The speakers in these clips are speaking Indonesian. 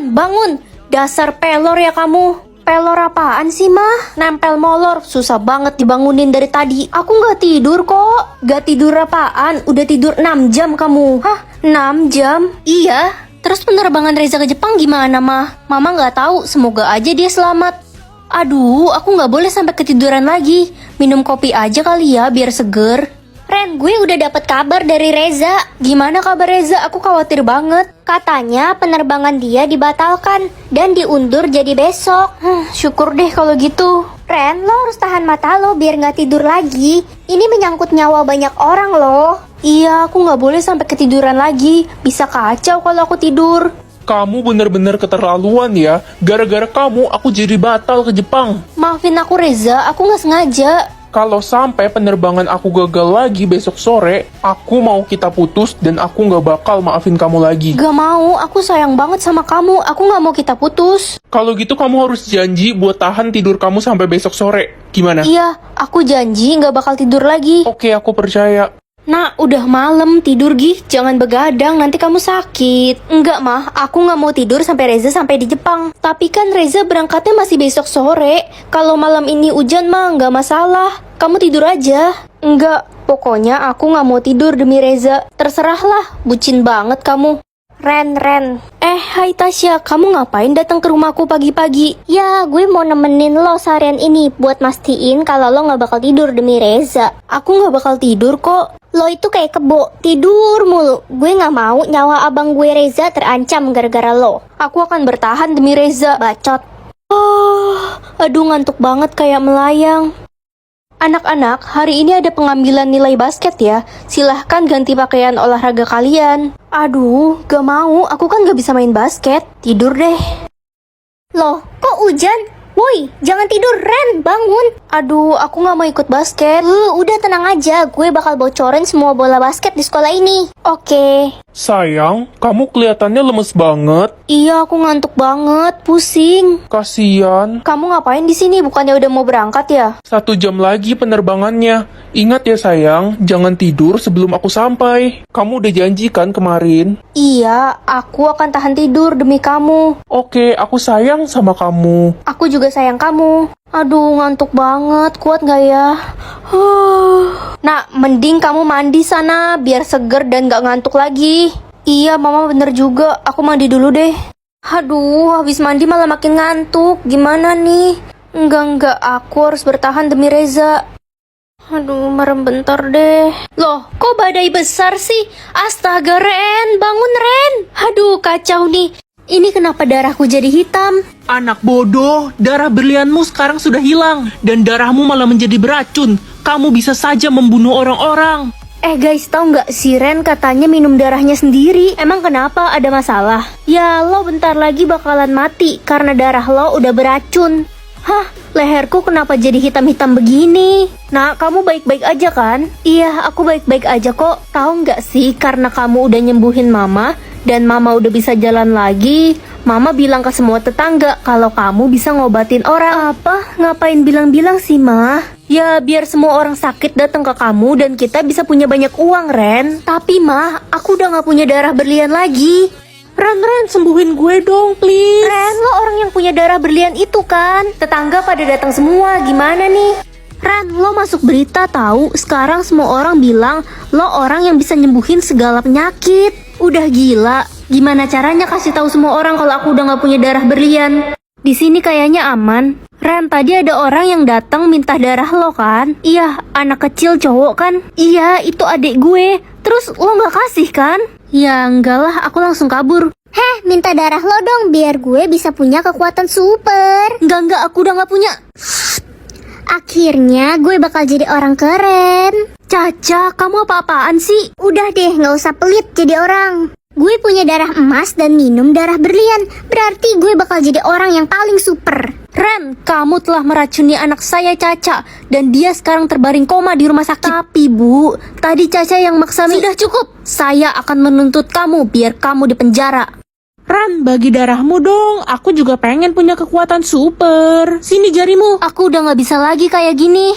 Ren, bangun! Dasar pelor ya kamu. Pelor apaan sih, Mah? Nempel molor, susah banget dibangunin dari tadi. Aku nggak tidur kok. Nggak tidur apaan? Udah tidur 6 jam kamu. Hah? 6 jam? Iya. Terus penerbangan Reza ke Jepang gimana, Mah? Mama nggak tahu, semoga aja dia selamat. Aduh, aku nggak boleh sampai ketiduran lagi. Minum kopi aja kali ya, biar seger. Ren, gue udah dapat kabar dari Reza. Gimana kabar Reza? Aku khawatir banget. Katanya penerbangan dia dibatalkan dan diundur jadi besok. Syukur deh kalau gitu. Ren, lo harus tahan mata lo biar nggak tidur lagi. Ini menyangkut nyawa banyak orang loh. Iya, aku nggak boleh sampai ketiduran lagi. Bisa kacau kalau aku tidur. Kamu bener-bener keterlaluan ya. Gara-gara kamu, aku jadi batal ke Jepang. Maafin aku Reza, aku nggak sengaja. Kalau sampai penerbangan aku gagal lagi besok sore, aku mau kita putus dan aku nggak bakal maafin kamu lagi. Gak mau, aku sayang banget sama kamu. Aku nggak mau kita putus. Kalau gitu kamu harus janji buat tahan tidur kamu sampai besok sore. Gimana? Iya, aku janji nggak bakal tidur lagi. Oke, aku percaya. Nah, udah malam, tidur Gih. Jangan begadang, nanti kamu sakit. Enggak, Mah. Aku nggak mau tidur sampai Reza sampai di Jepang. Tapi kan Reza berangkatnya masih besok sore. Kalau malam ini hujan mah nggak masalah. Kamu tidur aja. Enggak, pokoknya aku nggak mau tidur demi Reza. Terserahlah, bucin banget kamu. Ren. Hai Tasya, kamu ngapain datang ke rumahku pagi-pagi? Ya, gue mau nemenin lo seharian ini buat mastiin kalau lo nggak bakal tidur demi Reza. Aku nggak bakal tidur kok. Lo itu kayak kebo, tidur mulu. Gue nggak mau nyawa abang gue Reza terancam gara-gara lo. Aku akan bertahan demi Reza, bacot. Aduh ngantuk banget kayak melayang. Anak-anak, hari ini ada pengambilan nilai basket ya. Silahkan ganti pakaian olahraga kalian. Aduh, gak mau. Aku kan gak bisa main basket. Tidur deh. Loh, kok hujan? Woi, jangan tidur, Ren. Bangun. Aduh, aku gak mau ikut basket. Udah tenang aja. Gue bakal bocorin semua bola basket di sekolah ini. Oke. Sayang, kamu kelihatannya lemes banget. Iya, aku ngantuk banget. Pusing. Kasian. Kamu ngapain di sini? Bukannya udah mau berangkat ya? 1 jam lagi penerbangannya. Ingat ya sayang, jangan tidur sebelum aku sampai. Kamu udah janji kan kemarin? Iya, aku akan tahan tidur demi kamu. Oke, aku sayang sama kamu. Aku juga sayang kamu. Aduh, ngantuk banget. Kuat gak ya? Nah, mending kamu mandi sana biar seger dan gak ngantuk lagi. Iya, mama bener juga. Aku mandi dulu deh. Aduh, habis mandi malah makin ngantuk. Gimana nih? Enggak. Aku harus bertahan demi Reza. Aduh, merem bentar deh. Loh, kok badai besar sih? Astaga, Ren. Bangun, Ren. Aduh, kacau nih. Ini kenapa darahku jadi hitam? Anak bodoh, darah berlianmu sekarang sudah hilang. Dan darahmu malah menjadi beracun. Kamu bisa saja membunuh orang-orang. Guys, tau nggak si Ren katanya minum darahnya sendiri. Emang kenapa? Ada masalah? Ya, lo bentar lagi bakalan mati karena darah lo udah beracun. Hah, leherku kenapa jadi hitam-hitam begini? Nah, kamu baik-baik aja kan? Iya, aku baik-baik aja kok. Tahu nggak sih, karena kamu udah nyembuhin mama dan mama udah bisa jalan lagi, mama bilang ke semua tetangga kalau kamu bisa ngobatin orang. Apa? Ngapain bilang-bilang sih, Ma? Ya, biar semua orang sakit datang ke kamu dan kita bisa punya banyak uang, Ren. Tapi, Ma, aku udah nggak punya darah berlian lagi. Ren, sembuhin gue dong, please. Ren, lo orang yang punya darah berlian itu kan? Tetangga pada datang semua, gimana nih? Ren, lo masuk berita tahu? Sekarang semua orang bilang lo orang yang bisa nyembuhin segala penyakit. Udah gila. Gimana caranya kasih tahu semua orang kalau aku udah nggak punya darah berlian? Di sini kayaknya aman. Ren, tadi ada orang yang datang minta darah lo kan? Iya, anak kecil cowok kan? Iya, itu adik gue. Terus lo nggak kasih kan? Ya enggak lah, aku langsung kabur. Minta darah lo dong biar gue bisa punya kekuatan super. Enggak, aku udah nggak punya. Akhirnya gue bakal jadi orang keren. Caca, kamu apa-apaan sih? Udah deh, gak usah pelit jadi orang. Gue punya darah emas dan minum darah berlian. Berarti gue bakal jadi orang yang paling super. Ren, kamu telah meracuni anak saya Caca dan dia sekarang terbaring koma di rumah sakit. Tapi Bu, tadi Caca yang maksa. Sudah cukup. Saya akan menuntut kamu biar kamu dipenjara. Ren, bagi darahmu dong. Aku juga pengen punya kekuatan super. Sini jarimu. Aku udah gak bisa lagi kayak gini.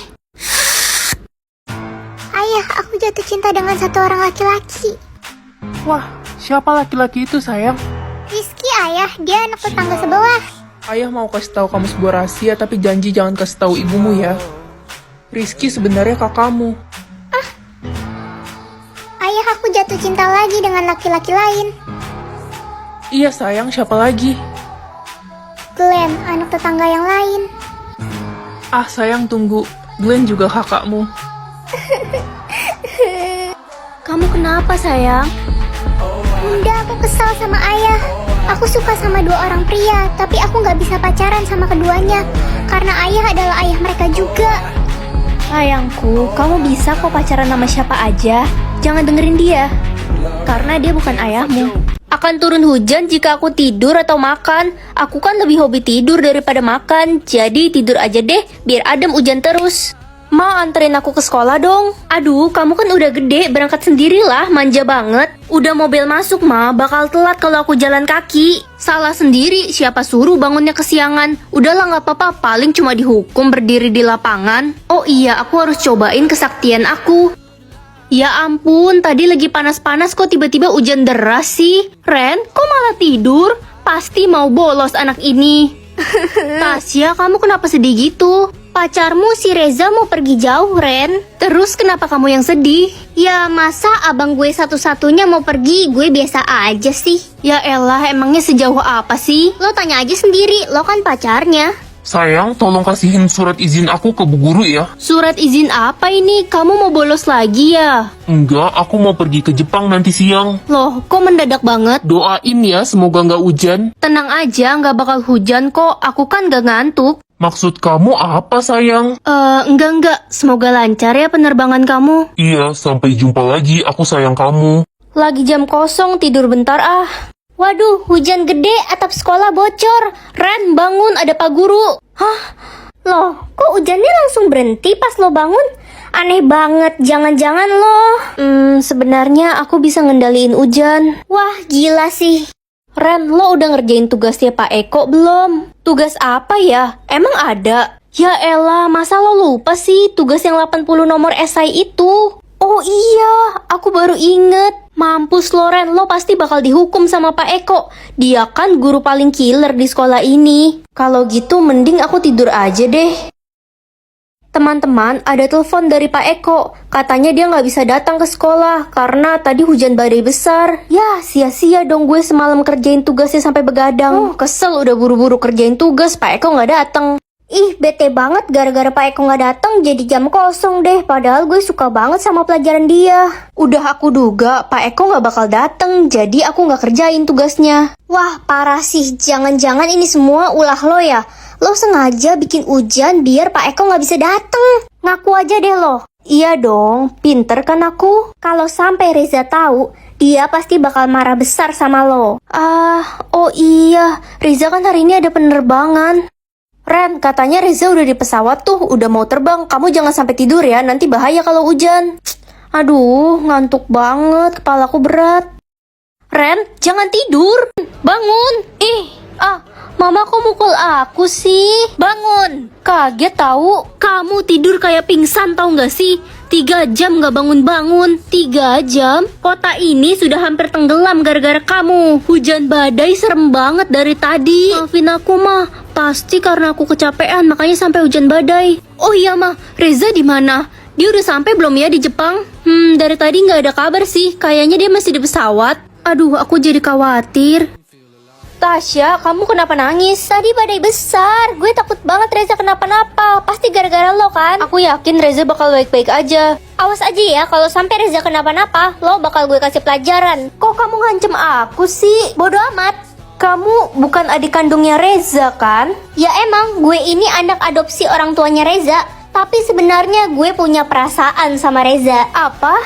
Ayah, aku jatuh cinta dengan satu orang laki-laki. Wah, siapa laki-laki itu sayang? Rizky ayah, dia anak tetangga sebelah. Ayah mau kasih tahu kamu sebuah rahasia, tapi janji jangan kasih tahu ibumu ya. Rizky sebenarnya kakakmu. Ayah, aku jatuh cinta lagi dengan laki-laki lain. Iya sayang, siapa lagi? Glenn, anak tetangga yang lain. Ah sayang, tunggu. Glenn juga kakakmu. Kamu kenapa sayang? Bunda, aku kesal sama ayah. Aku suka sama dua orang pria, tapi aku nggak bisa pacaran sama keduanya. Karena ayah adalah ayah mereka juga. Sayangku, kamu bisa kok pacaran sama siapa aja. Jangan dengerin dia. Karena dia bukan ayahmu. Akan turun hujan jika aku tidur atau makan. Aku kan lebih hobi tidur daripada makan. Jadi tidur aja deh, biar adem hujan terus. Ma, anterin aku ke sekolah dong. Aduh, kamu kan udah gede, berangkat sendirilah, manja banget. Udah mobil masuk, Ma, bakal telat kalau aku jalan kaki. Salah sendiri, siapa suruh bangunnya kesiangan. Udahlah gak apa-apa, paling cuma dihukum berdiri di lapangan. Oh iya, aku harus cobain kesaktian aku. Ya ampun, tadi lagi panas-panas kok tiba-tiba hujan deras sih. Ren, kok malah tidur? Pasti mau bolos anak ini. Tasya, kamu kenapa sedih gitu? Pacarmu si Reza mau pergi jauh, Ren. Terus kenapa kamu yang sedih? Ya masa abang gue satu-satunya mau pergi, gue biasa aja sih. Ya elah, emangnya sejauh apa sih? Lo tanya aja sendiri, lo kan pacarnya. Sayang, tolong kasihin surat izin aku ke bu guru ya. Surat izin apa ini? Kamu mau bolos lagi ya? Enggak, aku mau pergi ke Jepang nanti siang. Loh, kok mendadak banget? Doain ya, semoga nggak hujan. Tenang aja, nggak bakal hujan kok. Aku kan nggak ngantuk. Maksud kamu apa sayang? Enggak. Semoga lancar ya penerbangan kamu. Iya, sampai jumpa lagi, aku sayang kamu. Lagi jam kosong, tidur bentar ah. Waduh, hujan gede, atap sekolah bocor. Ren, bangun, ada Pak Guru. Hah? Loh, kok hujannya langsung berhenti pas lo bangun? Aneh banget, jangan-jangan lo... Sebenarnya aku bisa ngendaliin hujan. Wah, gila sih. Ren, lo udah ngerjain tugasnya Pak Eko belum? Tugas apa ya? Emang ada? Ya elah, masa lo lupa sih tugas yang 80 nomor esai itu? Oh iya, aku baru inget. Mampus lo Ren, lo pasti bakal dihukum sama Pak Eko. Dia kan guru paling killer di sekolah ini. Kalau gitu mending aku tidur aja deh. Teman-teman, ada telepon dari Pak Eko. Katanya dia nggak bisa datang ke sekolah karena tadi hujan badai besar. Ya, sia-sia dong gue semalam kerjain tugasnya sampai begadang. Kesel udah buru-buru kerjain tugas, Pak Eko nggak datang. Ih, bete banget gara-gara Pak Eko nggak datang jadi jam kosong deh. Padahal gue suka banget sama pelajaran dia. Udah aku duga Pak Eko nggak bakal datang, jadi aku nggak kerjain tugasnya. Wah, parah sih. Jangan-jangan ini semua ulah lo ya. Lo sengaja bikin hujan biar Pak Eko nggak bisa datang. Ngaku aja deh lo. Iya dong, pinter kan aku? Kalau sampai Reza tahu, dia pasti bakal marah besar sama lo. Oh iya, Reza kan hari ini ada penerbangan. Ren, katanya Reza udah di pesawat tuh, udah mau terbang. Kamu jangan sampai tidur ya, nanti bahaya kalau hujan. Aduh, ngantuk banget, kepalaku berat. Ren, jangan tidur. Bangun. Mama kok mukul aku sih? Bangun. Kaget tahu. Kamu tidur kayak pingsan tahu nggak sih? 3 jam nggak bangun-bangun. 3 jam? Kota ini sudah hampir tenggelam gara-gara kamu. Hujan badai serem banget dari tadi. Maafin aku mah. Pasti karena aku kecapean makanya sampai hujan badai. Oh iya mah, Reza di mana? Dia udah sampai belum ya di Jepang? Dari tadi nggak ada kabar sih. Kayaknya dia masih di pesawat. Aduh, aku jadi khawatir. Tasya, kamu kenapa nangis? Tadi badai besar. Gue takut banget Reza kenapa-napa. Pasti gara-gara lo kan? Aku yakin Reza bakal baik-baik aja. Awas aja ya, kalau sampai Reza kenapa-napa, lo bakal gue kasih pelajaran. Kok kamu ngancem aku sih? Bodoh amat. Kamu bukan adik kandungnya Reza kan? Ya emang, gue ini anak adopsi orang tuanya Reza. Tapi sebenarnya gue punya perasaan sama Reza. Apa?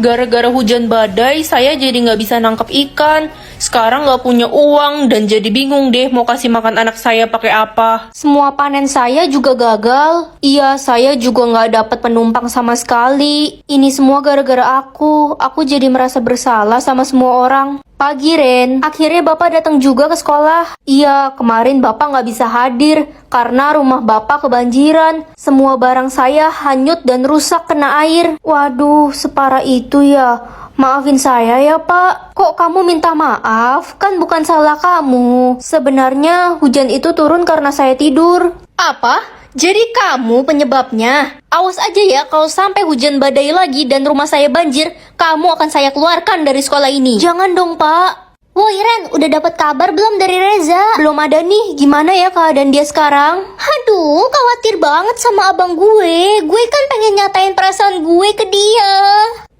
Gara-gara hujan badai, saya jadi nggak bisa nangkep ikan. Sekarang nggak punya uang dan jadi bingung deh mau kasih makan anak saya pakai apa. Semua panen saya juga gagal. Iya, saya juga nggak dapat penumpang sama sekali. Ini semua gara-gara aku. Aku jadi merasa bersalah sama semua orang. Pagi, Ren. Akhirnya Bapak datang juga ke sekolah. Iya, kemarin Bapak nggak bisa hadir karena rumah Bapak kebanjiran. Semua barang saya hanyut dan rusak kena air. Waduh, separah itu ya. Maafin saya ya, Pak. Kok kamu minta maaf? Kan bukan salah kamu. Sebenarnya hujan itu turun karena saya tidur. Apa? Jadi kamu penyebabnya? Awas aja ya, kalau sampai hujan badai lagi dan rumah saya banjir, kamu akan saya keluarkan dari sekolah ini. Jangan dong, Pak. Woi Ren, udah dapat kabar belum dari Reza? Belum ada nih, gimana ya keadaan dia sekarang? Aduh, khawatir banget sama abang gue. Gue kan pengen nyatain perasaan gue ke dia.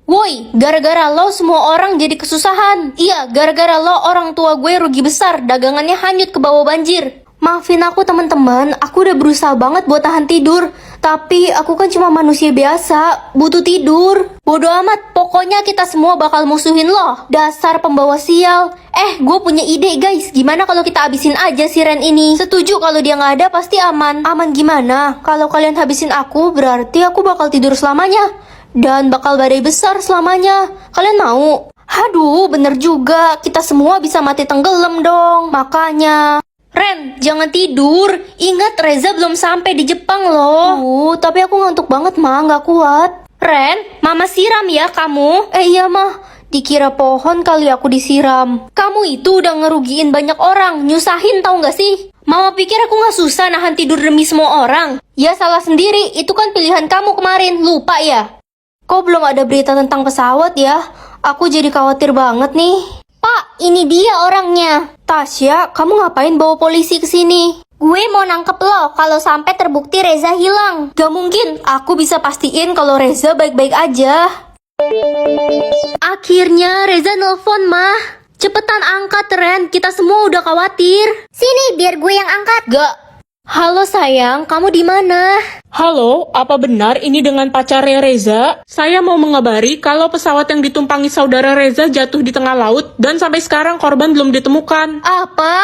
Woi, gara-gara lo semua orang jadi kesusahan. Iya, gara-gara lo orang tua gue rugi besar, dagangannya hanyut ke bawah banjir. Maafin aku teman-teman, aku udah berusaha banget buat tahan tidur. Tapi aku kan cuma manusia biasa, butuh tidur. Bodoh amat, pokoknya kita semua bakal musuhin lo. Dasar pembawa sial. Gue punya ide guys, gimana kalau kita habisin aja si Ren ini? Setuju kalau dia nggak ada pasti aman. Aman gimana? Kalau kalian habisin aku, berarti aku bakal tidur selamanya. Dan bakal badai besar selamanya. Kalian mau? Aduh, bener juga. Kita semua bisa mati tenggelam dong. Makanya... Ren, jangan tidur. Ingat Reza belum sampai di Jepang loh. Tapi aku ngantuk banget, Ma. Nggak kuat. Ren, Mama siram ya kamu. Iya, Ma. Dikira pohon kali aku disiram. Kamu itu udah ngerugiin banyak orang. Nyusahin tau nggak sih? Mama pikir aku nggak susah nahan tidur demi semua orang. Ya salah sendiri. Itu kan pilihan kamu kemarin. Lupa ya? Kok belum ada berita tentang pesawat ya? Aku jadi khawatir banget nih. Pak, ini dia orangnya. Tasya, kamu ngapain bawa polisi ke sini? Gue mau nangkep lo kalau sampai terbukti Reza hilang. Gak mungkin, aku bisa pastiin kalau Reza baik-baik aja. Akhirnya Reza nelfon, Mah. Cepetan angkat, Ren. Kita semua udah khawatir. Sini, biar gue yang angkat. Gak. Halo sayang, kamu di mana? Halo, apa benar ini dengan pacarnya Reza? Saya mau mengabari kalau pesawat yang ditumpangi saudara Reza jatuh di tengah laut dan sampai sekarang korban belum ditemukan. Apa?